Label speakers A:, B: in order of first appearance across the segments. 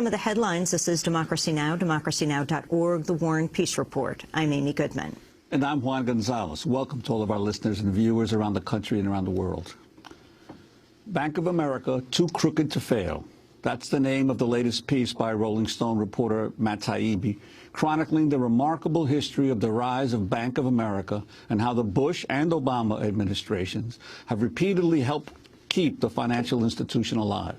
A: Some of the headlines. This is Democracy Now!, democracynow.org, The War and Peace Report. I'm Amy Goodman.
B: And I'm Juan Gonzalez. Welcome to all of our listeners and viewers around the country and around the world. Bank of America, too crooked to fail. That's the name of the latest piece by Rolling Stone reporter Matt Taibbi, chronicling the remarkable history of the rise of Bank of America and how the Bush and Obama administrations have repeatedly helped keep the financial institution alive.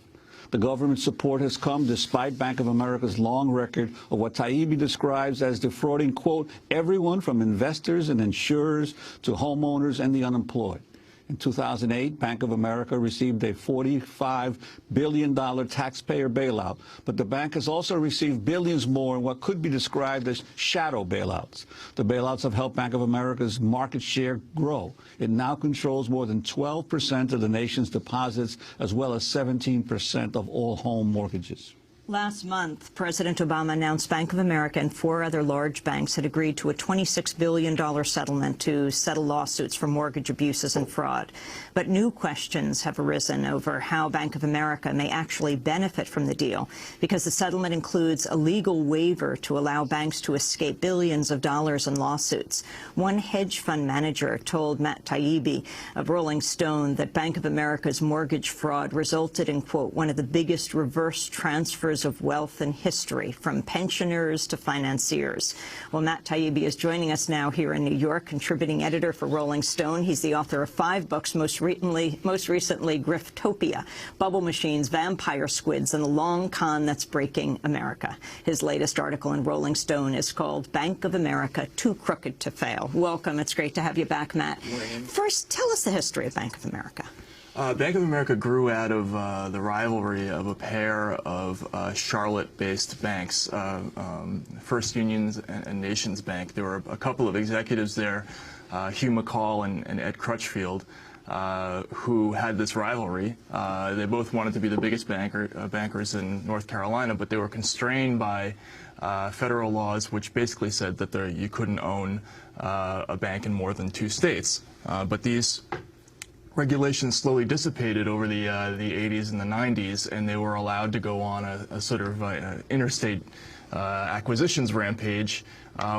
B: The government's support has come despite Bank of America's long record of what Taibbi describes as defrauding, quote, everyone from investors and insurers to homeowners and the unemployed. In 2008, Bank of America received a $45 billion taxpayer bailout, but the bank has also received billions more in what could be described as shadow bailouts. The bailouts have helped Bank of America's market share grow. It now controls more than 12% of the nation's deposits, as well as 17% of all home mortgages.
A: Last month, President Obama announced Bank of America and 4 other large banks had agreed to a $26 billion settlement to settle lawsuits for mortgage abuses and fraud. But new questions have arisen over how Bank of America may actually benefit from the deal, because the settlement includes a legal waiver to allow banks to escape billions of dollars in lawsuits. One hedge fund manager told Matt Taibbi of Rolling Stone that Bank of America's mortgage fraud resulted in, quote, one of the biggest reverse transfers of wealth in history, from pensioners to financiers. Well, Matt Taibbi is joining us now here in New York, contributing editor for Rolling Stone. He's the author of 5 books, most recently Griftopia, Bubble Machines, Vampire Squids, and the Long Con That's Breaking America. His latest article in Rolling Stone is called Bank of America, Too Crooked to Fail. Welcome. It's great to have you back, Matt. First, tell us the history of Bank of America.
C: Bank of America grew out of the rivalry of a pair of Charlotte-based banks, First Union and Nations Bank. There were a couple of executives there, Hugh McCall and Ed Crutchfield, who had this rivalry. They both wanted to be the biggest bankers in North Carolina, but they were constrained by federal laws, which basically said that you couldn't own a bank in more than 2 states. But these regulations slowly dissipated over the 80s and the 90s, and they were allowed to go on a sort of interstate acquisitions rampage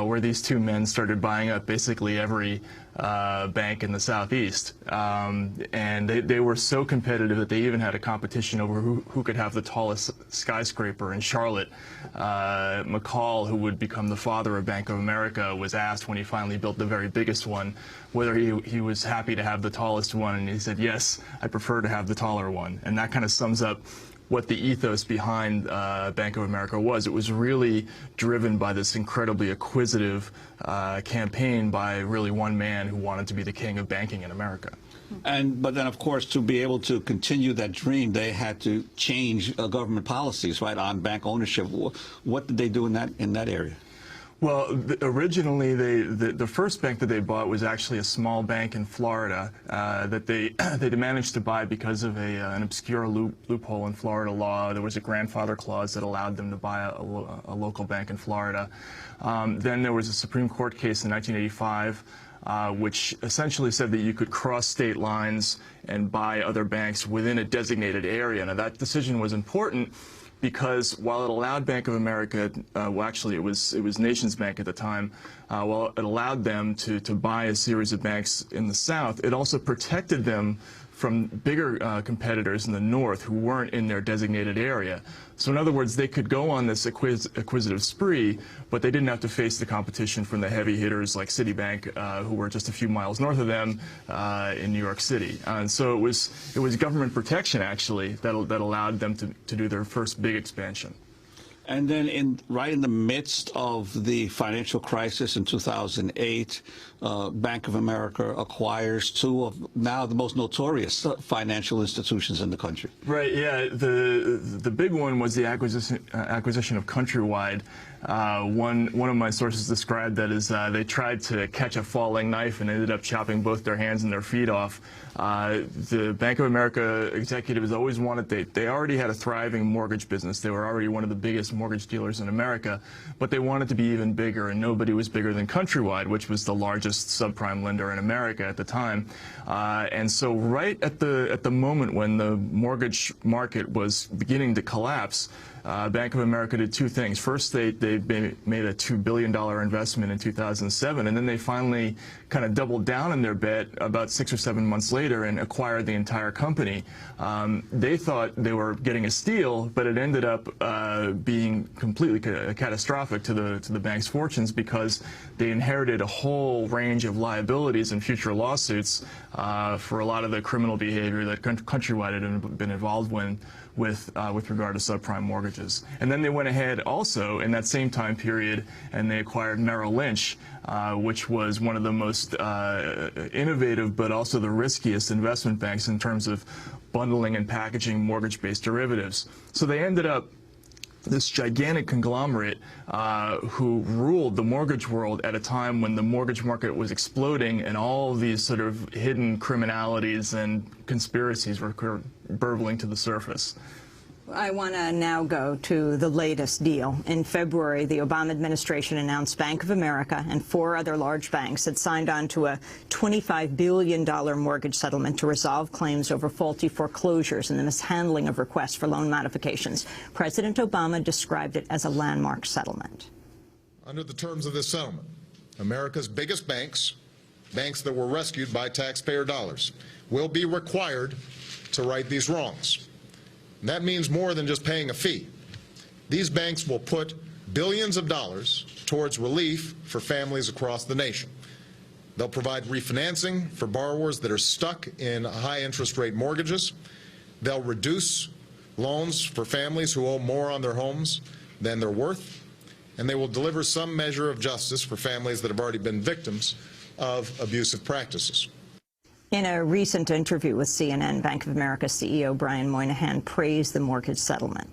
C: where these 2 men started buying up basically every bank in the Southeast. And they were so competitive that they even had a competition over who could have the tallest skyscraper in Charlotte. McCall, who would become the father of Bank of America, was asked when he finally built the very biggest one whether he was happy to have the tallest one, and he said, yes, I prefer to have the taller one. And that kind of sums up what the ethos behind Bank of America was. It was really driven by this incredibly acquisitive campaign by really one man who wanted to be the king of banking in America.
B: But then, of course, to be able to continue that dream, they had to change government policies, right, on bank ownership. What did they do in that area?
C: Well, originally, the first bank that they bought was actually a small bank in Florida that they managed to buy because of an obscure loophole in Florida law. There was a grandfather clause that allowed them to buy a local bank in Florida. Then there was a Supreme Court case in 1985 which essentially said that you could cross state lines and buy other banks within a designated area. Now, that decision was important because while it allowed Bank of America, well, actually it was Nations Bank at the time, while it allowed them to buy a series of banks in the South, it also protected them from bigger competitors in the North who weren't in their designated area. So in other words, they could go on this acquisitive spree, but they didn't have to face the competition from the heavy hitters like Citibank, who were just a few miles north of them in New York City. And so it was government protection, actually, that allowed them to do their first big expansion.
B: And then right in the midst of the financial crisis in 2008, Bank of America acquires 2 of now the most notorious financial institutions in the country.
C: Right, yeah. The big one was the acquisition of Countrywide. One of my sources described that as they tried to catch a falling knife and ended up chopping both their hands and their feet off. The Bank of America executives always wanted, they already had a thriving mortgage business. They were already one of the biggest mortgage dealers in America, but they wanted to be even bigger, and nobody was bigger than Countrywide, which was the largest subprime lender in America at the time. And so right at the moment when the mortgage market was beginning to collapse, Bank of America did two things. First, they made a $2 billion investment in 2007, and then they finally kind of doubled down on their bet about 6 or 7 months later and acquired the entire company. They thought they were getting a steal, but it ended up being completely catastrophic to the bank's fortunes, because they inherited a whole range of liabilities and future lawsuits for a lot of the criminal behavior that Countrywide had been involved with regard to subprime mortgages. And then they went ahead also in that same time period and they acquired Merrill Lynch, which was one of the most innovative but also the riskiest investment banks in terms of bundling and packaging mortgage-based derivatives. So they ended up this gigantic conglomerate who ruled the mortgage world at a time when the mortgage market was exploding and all these sort of hidden criminalities and conspiracies were burbling to the surface.
A: I want to now go to the latest deal. In February, the Obama administration announced Bank of America and 4 other large banks had signed on to a $25 billion mortgage settlement to resolve claims over faulty foreclosures and the mishandling of requests for loan modifications. President Obama described it as a landmark settlement.
D: Under the terms of this settlement, America's biggest banks, banks that were rescued by taxpayer dollars, will be required to right these wrongs. That means more than just paying a fee. These banks will put billions of dollars towards relief for families across the nation. They'll provide refinancing for borrowers that are stuck in high interest rate mortgages. They'll reduce loans for families who owe more on their homes than they're worth. And they will deliver some measure of justice for families that have already been victims of abusive practices.
A: In a recent interview with CNN, Bank of America CEO Brian Moynihan praised the mortgage settlement.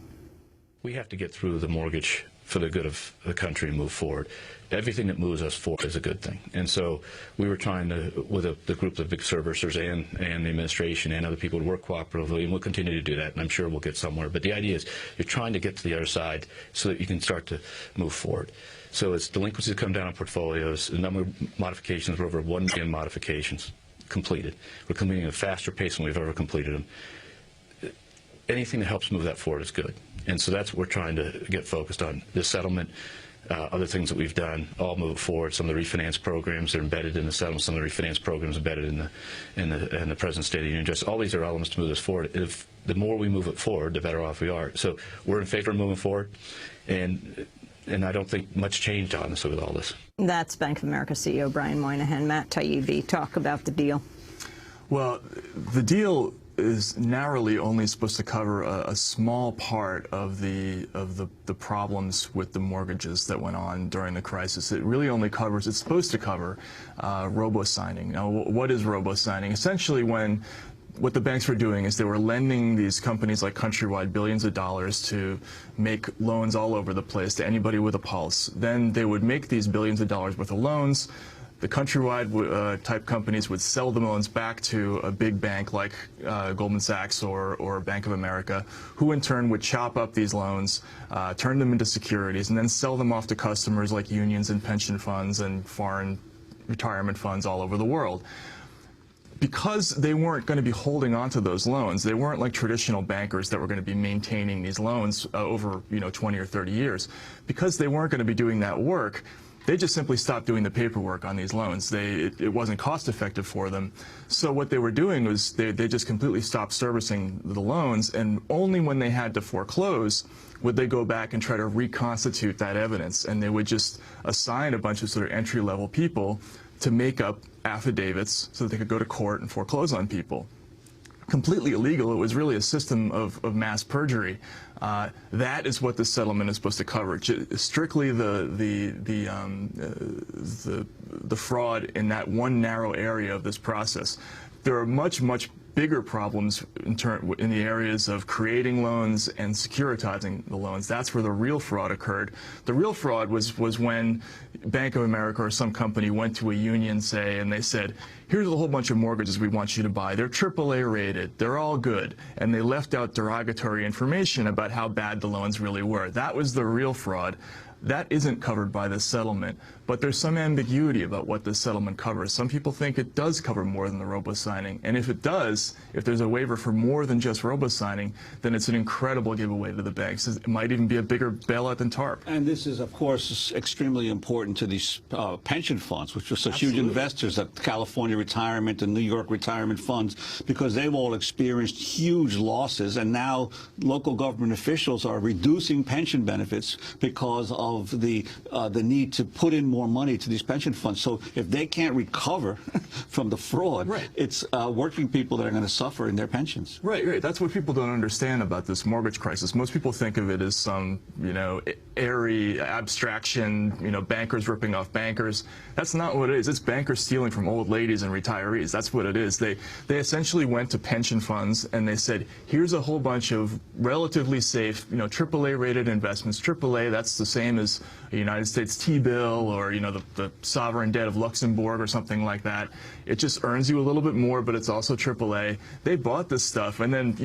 E: We have to get through the mortgage for the good of the country and move forward. Everything that moves us forward is a good thing. And so we were trying to, with the group of big servicers and the administration and other people, to work cooperatively, and we'll continue to do that, and I'm sure we'll get somewhere. But the idea is you're trying to get to the other side so that you can start to move forward. So as delinquencies come down on portfolios, the number of modifications were over 1 million modifications completed. We're completing at a faster pace than we've ever completed them. Anything that helps move that forward is good. And so that's what we're trying to get focused on. This settlement, other things that we've done, all move forward. Some of the refinance programs are embedded in the settlement. Some of the refinance programs embedded in the present State of the Union address. All these are elements to move this forward. If the more we move it forward, the better off we are. So we're in favor of moving forward, and I don't think much changed on us with all this.
A: That's Bank of America CEO Brian Moynihan. Matt Taibbi, talk about the deal.
C: Well, the deal is narrowly only supposed to cover a small part of the problems with the mortgages that went on during the crisis. It really only covers, it's supposed to cover robo-signing. Now, what is robo-signing? Essentially, what the banks were doing is they were lending these companies like Countrywide billions of dollars to make loans all over the place to anybody with a pulse. Then they would make these billions of dollars worth of loans. The Countrywide type companies would sell the loans back to a big bank like Goldman Sachs or Bank of America, who in turn would chop up these loans, turn them into securities, and then sell them off to customers like unions and pension funds and foreign retirement funds all over the world. Because they weren't going to be holding on to those loans, they weren't like traditional bankers that were going to be maintaining these loans over 20 or 30 years. Because they weren't going to be doing that work, they just simply stopped doing the paperwork on these loans. It wasn't cost effective for them. So what they were doing was they just completely stopped servicing the loans, and only when they had to foreclose would they go back and try to reconstitute that evidence, and they would just assign a bunch of sort of entry-level people to make up affidavits so that they could go to court and foreclose on people. Completely illegal. It was really a system of mass perjury. That is what this settlement is supposed to cover. Strictly the fraud in that one narrow area of this process. There are much bigger problems in the areas of creating loans and securitizing the loans. That's where the real fraud occurred. The real fraud was when Bank of America or some company went to a union, say, and they said, here's a whole bunch of mortgages we want you to buy. They're AAA rated. They're all good. And they left out derogatory information about how bad the loans really were. That was the real fraud. That isn't covered by this settlement, but there's some ambiguity about what this settlement covers. Some people think it does cover more than the robo-signing, and if it does, if there's a waiver for more than just robo-signing, then it's an incredible giveaway to the banks. It might even be a bigger bailout than TARP.
B: And this is, of course, extremely important to these pension funds, which are such huge investors at California retirement and New York retirement funds, because they've all experienced huge losses, and now local government officials are reducing pension benefits because of the need to put in more money to these pension funds. So if they can't recover from the fraud, it's working people that are going to suffer in their pensions.
C: Right. That's what people don't understand about this mortgage crisis. Most people think of it as some, airy abstraction, bankers ripping off bankers. That's not what it is. It's bankers stealing from old ladies and retirees. That's what it is. They essentially went to pension funds and they said, here's a whole bunch of relatively safe, AAA rated investments. AAA, that's the same as a United States T-bill or, the sovereign debt of Luxembourg or something like that. It just earns you a little bit more, but it's also AAA. They bought this stuff, and then,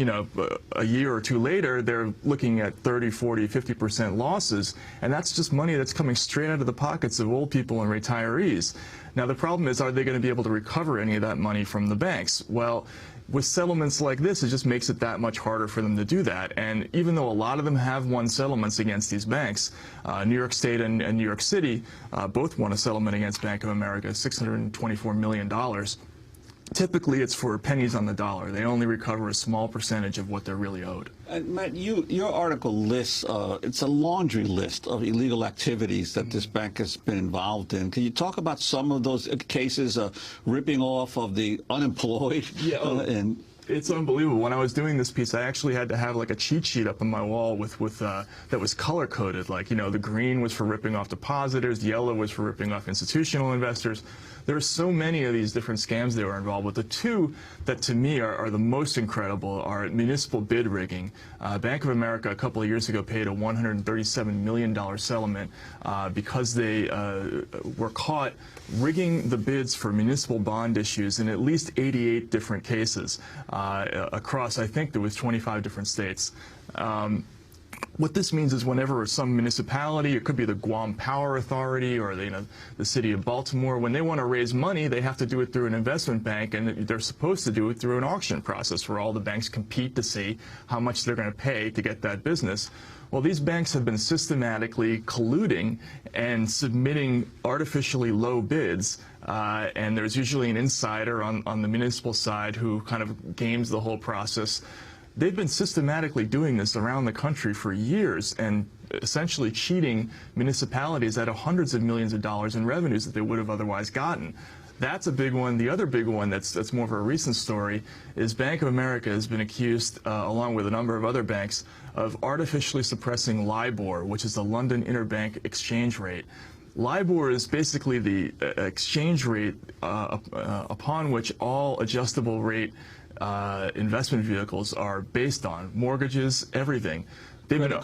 C: a year or two later, they're looking at 30, 40, 50% losses, and that's just money that's coming straight out of the pockets of old people and retirees. Now, the problem is, are they going to be able to recover any of that money from the banks? Well, with settlements like this, it just makes it that much harder for them to do that. And even though a lot of them have won settlements against these banks, New York State and New York City both won a settlement against Bank of America, $624 million. Typically, it's for pennies on the dollar. They only recover a small percentage of what they're really owed.
B: Matt, your article lists, it's a laundry list of illegal activities that this bank has been involved in. Can you talk about some of those cases, ripping off of the unemployed?
C: Yeah, it's unbelievable. When I was doing this piece, I actually had to have like a cheat sheet up on my wall with that was color coded. Like, the green was for ripping off depositors, the yellow was for ripping off institutional investors. There are so many of these different scams they were involved with. The two that to me are the most incredible are municipal bid rigging. Bank of America a couple of years ago paid a $137 million settlement because they were caught rigging the bids for municipal bond issues in at least 88 different cases across, I think there was 25 different states. What this means is whenever some municipality, it could be the Guam Power Authority or the city of Baltimore, when they want to raise money, they have to do it through an investment bank, and they're supposed to do it through an auction process where all the banks compete to see how much they're going to pay to get that business. Well, these banks have been systematically colluding and submitting artificially low bids, and there's usually an insider on the municipal side who kind of games the whole process. They've been systematically doing this around the country for years and essentially cheating municipalities out of hundreds of millions of dollars in revenues that they would have otherwise gotten. That's a big one. The other big one that's more of a recent story is Bank of America has been accused, along with a number of other banks, of artificially suppressing LIBOR, which is the London Interbank Exchange Rate. LIBOR is basically the exchange rate upon which all adjustable rate investment vehicles are based on. Mortgages, everything.
B: Credit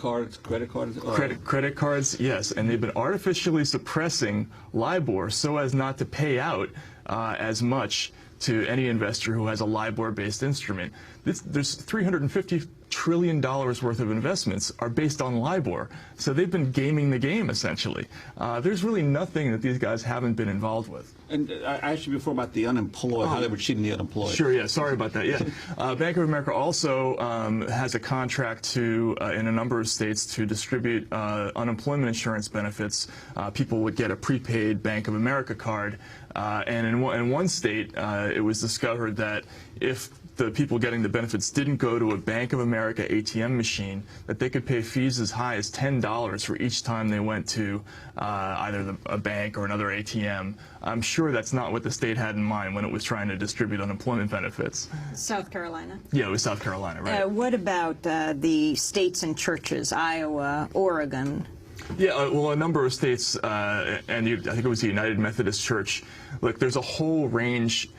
B: cards,
C: yes, and they've been artificially suppressing LIBOR so as not to pay out as much to any investor who has a LIBOR-based instrument. There's $350 trillion worth of investments are based on LIBOR, so they've been gaming the game, essentially. There's really nothing that these guys haven't been involved with.
B: And I asked you before about the unemployed, how they were cheating the unemployed.
C: Sure, yeah, sorry about that, yeah. Bank of America also has a contract to, in a number of states, to distribute unemployment insurance benefits. People would get a prepaid Bank of America card, and in one state, it was discovered that if the people getting the benefits didn't go to a Bank of America ATM machine, that they could pay fees as high as $10 for each time they went to either a bank or another ATM. I'm sure that's not what the state had in mind when it was trying to distribute unemployment benefits.
A: South Carolina?
C: Yeah, it was South Carolina, right.
A: What about the states and churches, Iowa, Oregon?
C: Yeah, well, a number of states, and I think it was the United Methodist Church. Look, there's a whole range.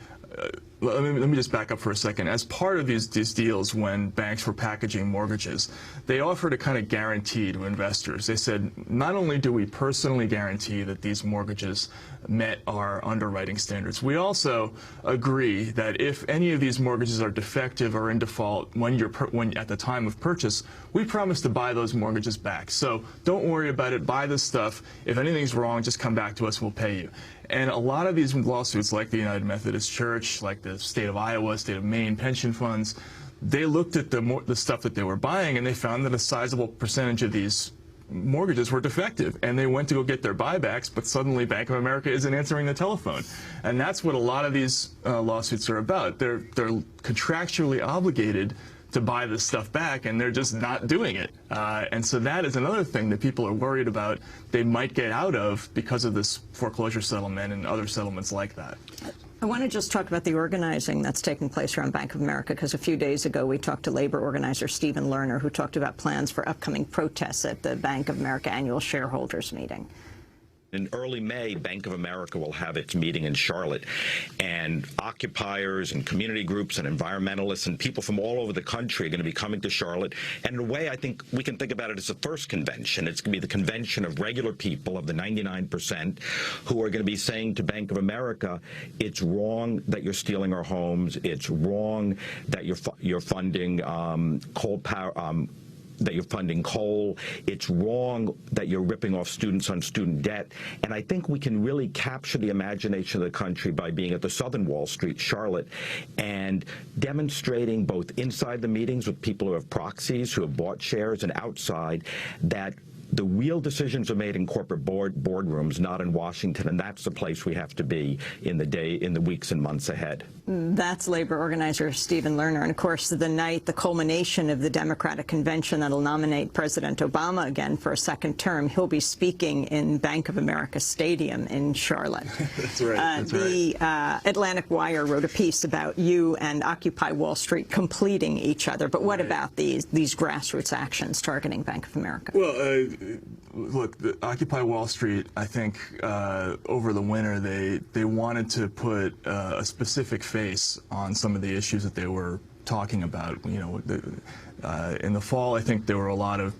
C: let me just back up for a second. As part of these deals, when banks were packaging mortgages, they offered a kind of guarantee to investors. They said, not only do we personally guarantee that these mortgages met our underwriting standards, we also agree that if any of these mortgages are defective or in default when at the time of purchase, we promise to buy those mortgages back. So don't worry about it. Buy this stuff. If anything's wrong, just come back to us. We'll pay you. And a lot of these lawsuits, like the United Methodist Church, like the state of Iowa, state of Maine pension funds, they looked at the stuff that they were buying, and they found that a sizable percentage of these mortgages were defective, and they went to go get their buybacks, but suddenly Bank of America isn't answering the telephone. And that's what a lot of these lawsuits are about. They're contractually obligated to buy this stuff back, and they're just not doing it. And so that is another thing that people are worried about they might get out of because of this foreclosure settlement and other settlements like that.
A: I want to just talk about the organizing that's taking place around Bank of America, because a few days ago we talked to labor organizer Stephen Lerner, who talked about plans for upcoming protests at the Bank of America annual shareholders meeting.
F: In early May, Bank of America will have its meeting in Charlotte, and occupiers and community groups and environmentalists and people from all over the country are going to be coming to Charlotte. And in a way, I think we can think about it as the first convention. It's going to be the convention of regular people, of the 99%, who are going to be saying to Bank of America, it's wrong that you're stealing our homes. It's wrong that you're funding coal power. That you're funding coal. It's wrong that you're ripping off students on student debt. And I think we can really capture the imagination of the country by being at the Southern Wall Street, Charlotte, and demonstrating both inside the meetings with people who have proxies, who have bought shares, and outside, that the real decisions are made in corporate boardrooms, not in Washington, and that's the place we have to be in the weeks and months ahead.
A: That's labor organizer Stephen Lerner. And of course, the culmination of the Democratic convention that'll nominate President Obama again for a second term, he'll be speaking in Bank of America Stadium in Charlotte.
C: That's right.
A: The Atlantic Wire wrote a piece about you and Occupy Wall Street completing each other. But what about these grassroots actions targeting Bank of America?
C: Well, look, the Occupy Wall Street, I think over the winter they wanted to put a specific face on some of the issues that they were talking about. You know, in the fall, I think there were a lot of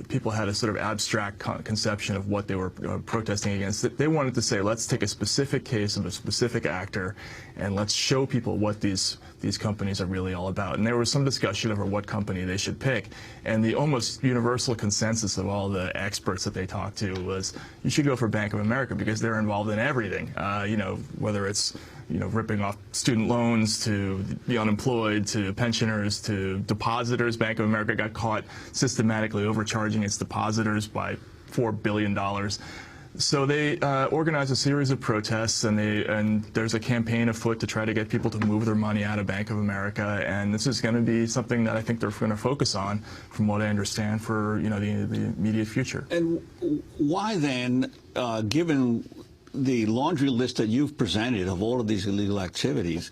C: people had a sort of abstract conception of what they were protesting against. They wanted to say, let's take a specific case of a specific actor, and let's show people what these companies are really all about. And there was some discussion over what company they should pick. And the almost universal consensus of all the experts that they talked to was, you should go for Bank of America because they're involved in everything. You know, whether it's ripping off student loans to the unemployed, to pensioners, to depositors. Bank of America got caught systematically overcharging its depositors by $4 billion. So they organized a series of protests, and there's a campaign afoot to try to get people to move their money out of Bank of America. And this is going to be something that I think they're going to focus on, from what I understand, for the immediate future.
B: And why then, given the laundry list that you've presented of all of these illegal activities,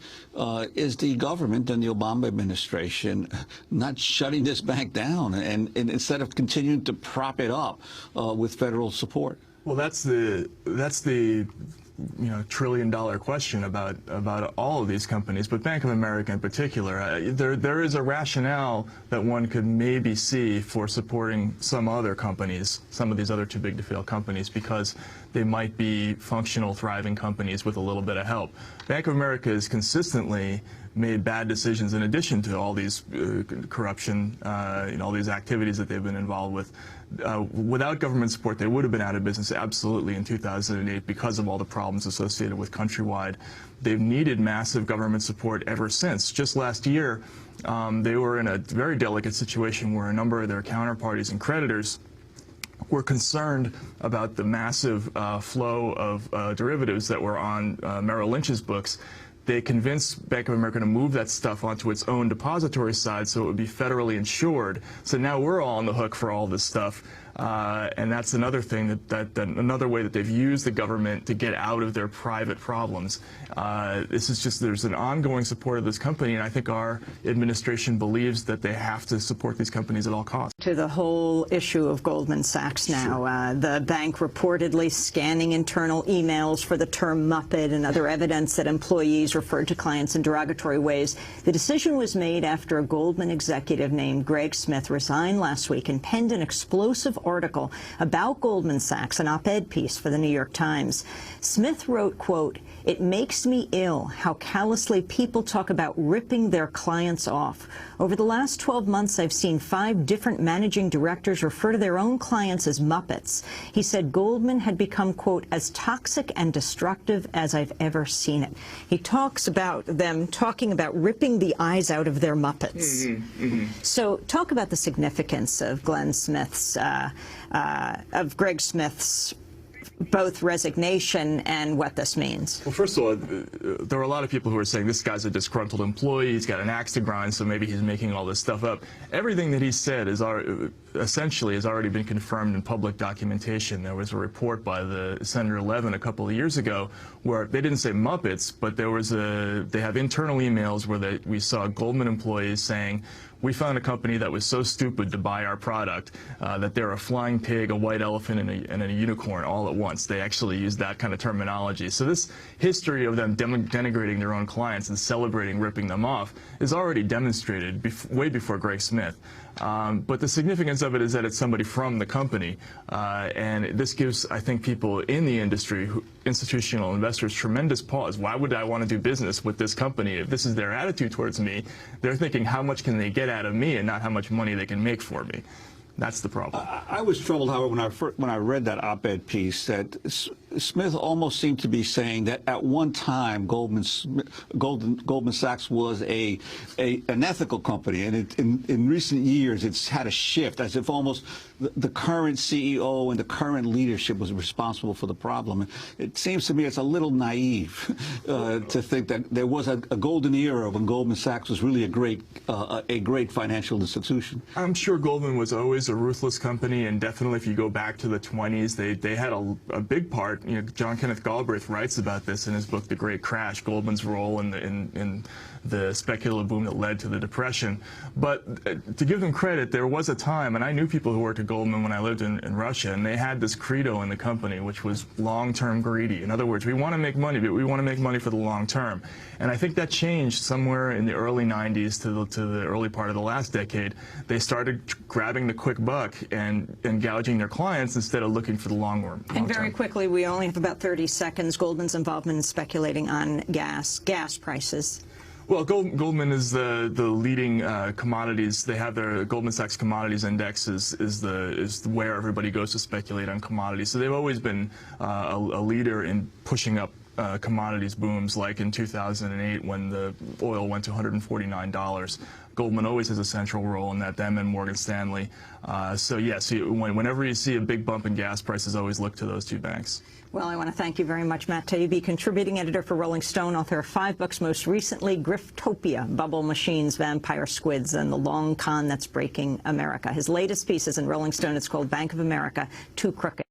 B: is the government and the Obama administration not shutting this bank down, and instead of continuing to prop it up with federal support?
C: Well, that's the trillion-dollar question about all of these companies, but Bank of America in particular. There is a rationale that one could maybe see for supporting some other companies, some of these other too big to fail companies, because they might be functional, thriving companies with a little bit of help. Bank of America has consistently made bad decisions in addition to all these corruption, all these activities that they've been involved with. Without government support, they would have been out of business absolutely in 2008 because of all the problems associated with Countrywide. They've needed massive government support ever since. Just last year, they were in a very delicate situation where a number of their counterparties and creditors were concerned about the massive flow of derivatives that were on Merrill Lynch's books. They convinced Bank of America to move that stuff onto its own depository side so it would be federally insured. So now we're all on the hook for all this stuff. And that's another thing that another way that they've used the government to get out of their private problems. This is just, there's an ongoing support of this company, and I think our administration believes that they have to support these companies at all costs.
A: To the whole issue of Goldman Sachs now, the bank reportedly scanning internal emails for the term Muppet and other evidence that employees referred to clients in derogatory ways. The decision was made after a Goldman executive named Greg Smith resigned last week and penned an explosive article about Goldman Sachs, an op-ed piece for the New York Times. Smith wrote, quote, "It makes me ill how callously people talk about ripping their clients off. Over the last 12 months, I've seen 5 different managing directors refer to their own clients as Muppets." He said Goldman had become, quote, "as toxic and destructive as I've ever seen it." He talks about them talking about ripping the eyes out of their Muppets. So talk about the significance of Greg Smith's both resignation and what this means.
C: Well, first of all, there were a lot of people who were saying this guy's a disgruntled employee, he's got an axe to grind, so maybe he's making all this stuff up. Everything that he said is essentially has already been confirmed in public documentation. There was a report by the Senator Levin a couple of years ago where they didn't say Muppets, but they have internal emails where we saw Goldman employees saying, "We found a company that was so stupid to buy our product that they're a flying pig, a white elephant, and a unicorn all at once." They actually used that kind of terminology. So this history of them denigrating their own clients and celebrating ripping them off is already demonstrated way before Greg Smith. But the significance of it is that it's somebody from the company, and this gives, I think, people in the industry, institutional investors, tremendous pause. Why would I want to do business with this company if this is their attitude towards me? They're thinking, how much can they get out of me and not how much money they can make for me. That's the problem.
B: I was troubled, however, when I read that op-ed piece, that Smith almost seemed to be saying that at one time Goldman Sachs was an ethical company, and in recent years it's had a shift, as if almost the current CEO and the current leadership was responsible for the problem. It seems to me it's a little naive to think that there was a golden era when Goldman Sachs was really a great financial institution.
C: I'm sure Goldman was always a ruthless company, and definitely if you go back to the 20s, they had a big part. You know, John Kenneth Galbraith writes about this in his book, The Great Crash, Goldman's role in the speculative boom that led to the Depression. But to give them credit, there was a time, and I knew people who worked at Goldman when I lived in Russia, and they had this credo in the company, which was long-term greedy. In other words, we want to make money, but we want to make money for the long term. And I think that changed somewhere in the early 90s to the early part of the last decade. They started grabbing the quick buck and gouging their clients instead of looking for the long term.
A: And very quickly, we only have about 30 seconds, Goldman's involvement in speculating on gas prices.
C: Well, Goldman is the leading commodities. They have their Goldman Sachs Commodities Index is where everybody goes to speculate on commodities. So they've always been a leader in pushing up commodities booms, like in 2008 when the oil went to $149. Goldman always has a central role in that, them and Morgan Stanley. So yes, whenever you see a big bump in gas prices, always look to those two banks.
A: Well, I want to thank you very much, Matt Taibbi, contributing editor for Rolling Stone, author of 5 books, most recently Griftopia, Bubble Machines, Vampire Squids, and The Long Con That's Breaking America. His latest piece is in Rolling Stone. It's called Bank of America, Too Crooked.